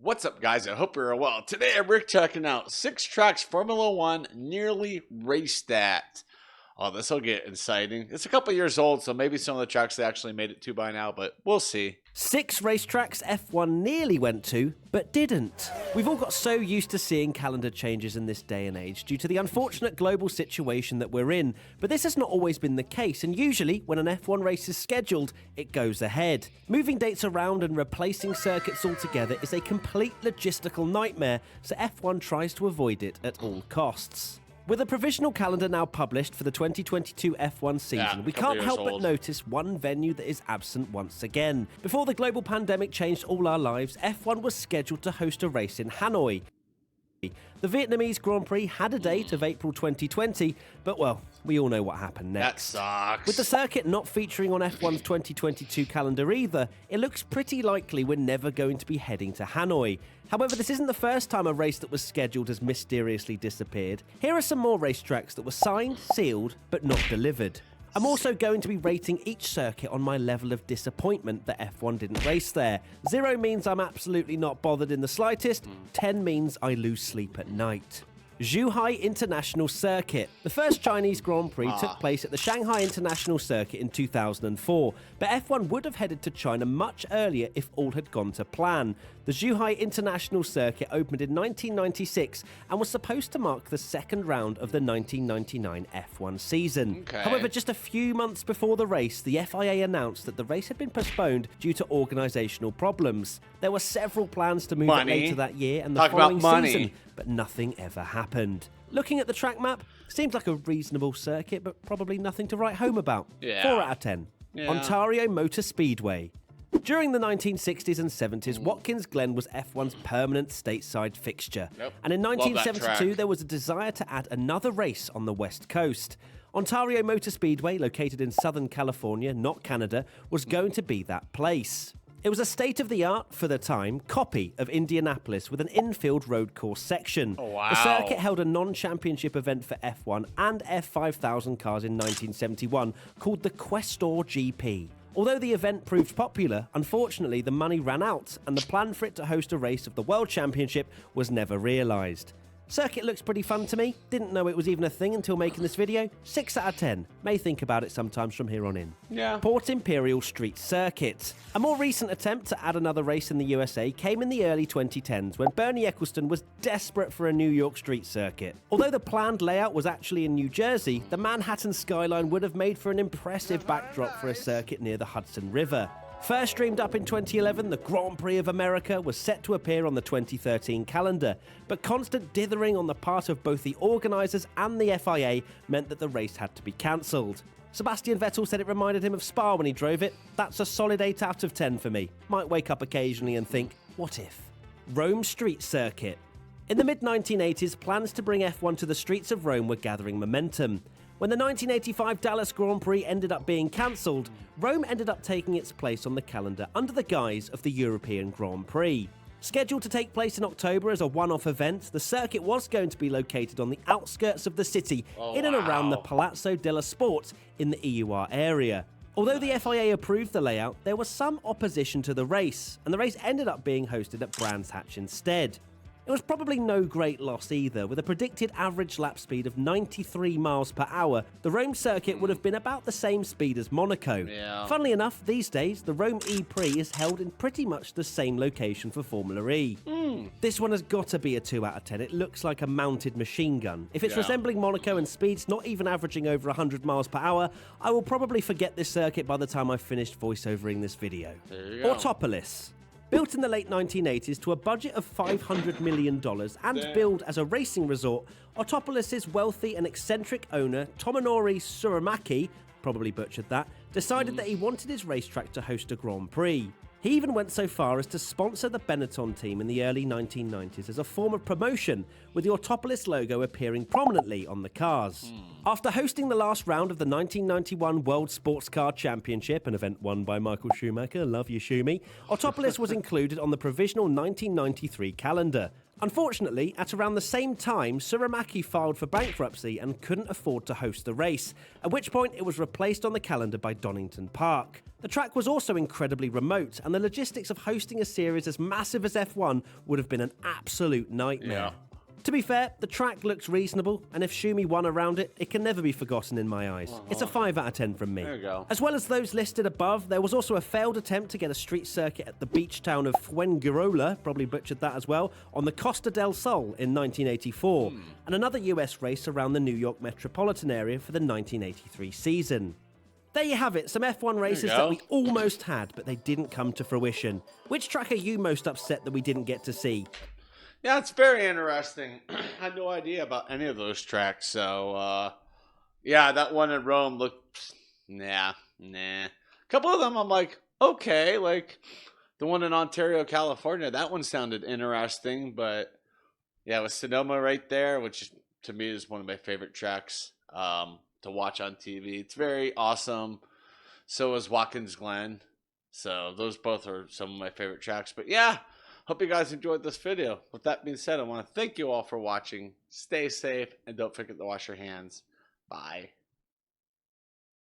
What's up, guys? I hope you're well. Today we're checking out 6 tracks Formula One nearly raced at. Oh, this will get exciting. It's a couple years old, so maybe some of the tracks they actually made it to by now, but we'll see. 6 racetracks F1 nearly went to, but didn't. We've all got so used to seeing calendar changes in this day and age due to the unfortunate global situation that we're in, but this has not always been the case, and usually when an F1 race is scheduled, it goes ahead. Moving dates around and replacing circuits altogether is a complete logistical nightmare, so F1 tries to avoid it at all costs. With a provisional calendar now published for the 2022 F1 season, we can't help but notice one venue that is absent once again. Before the global pandemic changed all our lives, F1 was scheduled to host a race in Hanoi. The Vietnamese Grand Prix had a date of April 2020, but well, we all know what happened next. That sucks. With the circuit not featuring on F1's 2022 calendar either, it looks pretty likely we're never going to be heading to Hanoi. However, this isn't the first time a race that was scheduled has mysteriously disappeared. Here are some more racetracks that were signed, sealed, but not delivered. I'm also going to be rating each circuit on my level of disappointment that F1 didn't race there. 0 means I'm absolutely not bothered in the slightest, 10 means I lose sleep at night. Zhuhai International Circuit. The first Chinese Grand Prix took place at the Shanghai International Circuit in 2004, but F1 would have headed to China much earlier if all had gone to plan. The Zhuhai International Circuit opened in 1996 and was supposed to mark the second round of the 1999 F1 season. However, just a few months before the race, the FIA announced that the race had been postponed due to organisational problems. There were several plans to move it later that year and the following season, but nothing ever happened. Looking at the track map, seems like a reasonable circuit, but probably nothing to write home about. 4 out of 10. Ontario Motor Speedway. During the 1960s and 70s, Watkins Glen was F1's permanent stateside fixture. And in 1972, there was a desire to add another race on the West Coast. Ontario Motor Speedway, located in Southern California, not Canada, was going to be that place. It was a state-of-the-art, for the time, copy of Indianapolis with an infield road course section. The circuit held a non-championship event for F1 and F5000 cars in 1971 called the Questor GP. Although the event proved popular, unfortunately the money ran out and the plan for it to host a race of the World Championship was never realised. Circuit looks pretty fun to me. Didn't know it was even a thing until making this video. 6 out of 10. May think about it sometimes from here on in. Port Imperial Street Circuit. A more recent attempt to add another race in the USA came in the early 2010s when Bernie Ecclestone was desperate for a New York street circuit. Although the planned layout was actually in New Jersey, the Manhattan skyline would have made for an impressive backdrop for a circuit near the Hudson River. First streamed up in 2011, the Grand Prix of America was set to appear on the 2013 calendar, but constant dithering on the part of both the organisers and the FIA meant that the race had to be cancelled. Sebastian Vettel said it reminded him of Spa when he drove it. That's a solid 8 out of 10 for me. Might wake up occasionally and think, what if? Rome Street Circuit. In the mid-1980s, plans to bring F1 to the streets of Rome were gathering momentum. When the 1985 Dallas Grand Prix ended up being cancelled, Rome ended up taking its place on the calendar under the guise of the European Grand Prix. Scheduled to take place in October as a one-off event, the circuit was going to be located on the outskirts of the city in and around the Palazzo della Sport in the EUR area. Although the FIA approved the layout, there was some opposition to the race, and the race ended up being hosted at Brands Hatch instead. It was probably no great loss either. With a predicted average lap speed of 93 miles per hour, the Rome circuit would have been about the same speed as Monaco. Funnily enough, these days, the Rome E-Prix is held in pretty much the same location for Formula E. This one has got to be a 2 out of 10. It looks like a mounted machine gun. If it's resembling Monaco in speeds not even averaging over 100 miles per hour, I will probably forget this circuit by the time I've finished voiceovering this video. Autopolis. Built in the late 1980s to a budget of $500 million and billed as a racing resort, Autopolis' wealthy and eccentric owner, Tomonori Tsurumaki, probably butchered that, decided that he wanted his racetrack to host a Grand Prix. He even went so far as to sponsor the Benetton team in the early 1990s as a form of promotion, with the Autopolis logo appearing prominently on the cars. After hosting the last round of the 1991 World Sports Car Championship, an event won by Michael Schumacher, love you Schumi, Autopolis was included on the provisional 1993 calendar. Unfortunately, at around the same time, Suramaki filed for bankruptcy and couldn't afford to host the race, at which point it was replaced on the calendar by Donington Park. The track was also incredibly remote, and the logistics of hosting a series as massive as F1 would have been an absolute nightmare. Yeah. To be fair, the track looks reasonable, and if Schumi won around it, it can never be forgotten in my eyes. It's a 5 out of 10 from me. There you go. As well as those listed above, there was also a failed attempt to get a street circuit at the beach town of Fuengirola, probably butchered that as well, on the Costa del Sol in 1984, and another US race around the New York metropolitan area for the 1983 season. There you have it, some F1 races that we almost had, but they didn't come to fruition. Which track are you most upset that we didn't get to see? Yeah, it's very interesting. I had no idea about any of those tracks. So, yeah, that one in Rome looked, nah. A couple of them I'm like, okay. Like, the one in Ontario, California, that one sounded interesting. But, yeah, with Sonoma right there, which to me is one of my favorite tracks to watch on TV. It's very awesome. So is Watkins Glen. So those both are some of my favorite tracks. But, yeah. Hope you guys enjoyed this video. With that being said, I want to thank you all for watching. Stay safe and don't forget to wash your hands. Bye.